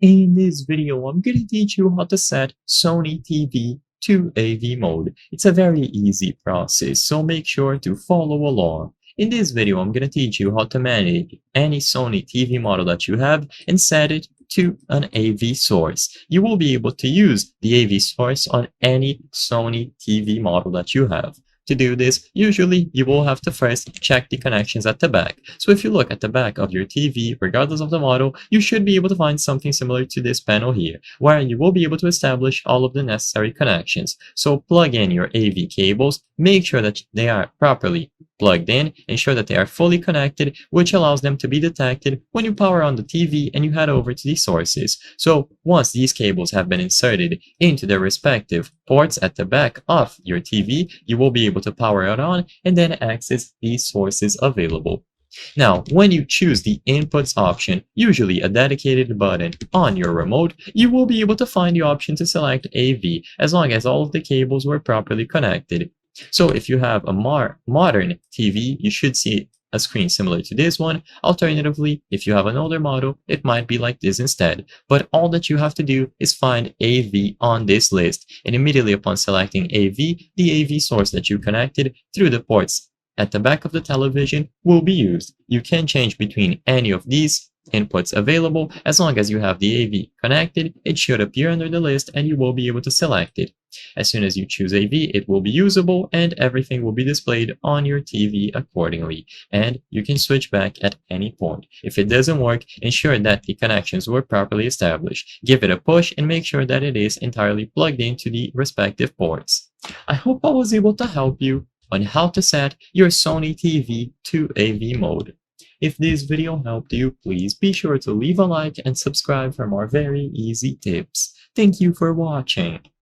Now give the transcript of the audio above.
In this video, I'm going to teach you how to set Sony TV to AV mode. It's a very easy process, so make sure to follow along. In this video, I'm going to teach you how to manage any Sony TV model that you have and set it to an AV source. You will be able to use the AV source on any Sony TV model that you have. To do this, usually you will have to first check the connections at the back. So if you look at the back of your TV, regardless of the model, you should be able to find something similar to this panel here, where you will be able to establish all of the necessary connections. So plug in your AV cables, make sure that they are properly plugged in, ensure that they are fully connected, which allows them to be detected when you power on the TV and you head over to the sources. So once these cables have been inserted into their respective ports at the back of your TV, you will be able to power it on and then access these sources available. Now, when you choose the Inputs option, usually a dedicated button on your remote, you will be able to find the option to select AV as long as all of the cables were properly connected. So if you have a modern TV, you should see a screen similar to this one. Alternatively, if you have an older model, it might be like this instead. But all that you have to do is find AV on this list, and immediately upon selecting AV, the AV source that you connected through the ports at the back of the television will be used. You can change between any of these inputs available. As long as you have the AV connected, it should appear under the list and you will be able to select it. As soon as you choose AV, it will be usable and everything will be displayed on your TV accordingly. And you can switch back at any point. If it doesn't work, ensure that the connections were properly established. Give it a push and make sure that it is entirely plugged into the respective ports. I hope I was able to help you on how to set your Sony TV to AV mode. If this video helped you, please be sure to leave a like and subscribe for more very easy tips. Thank you for watching.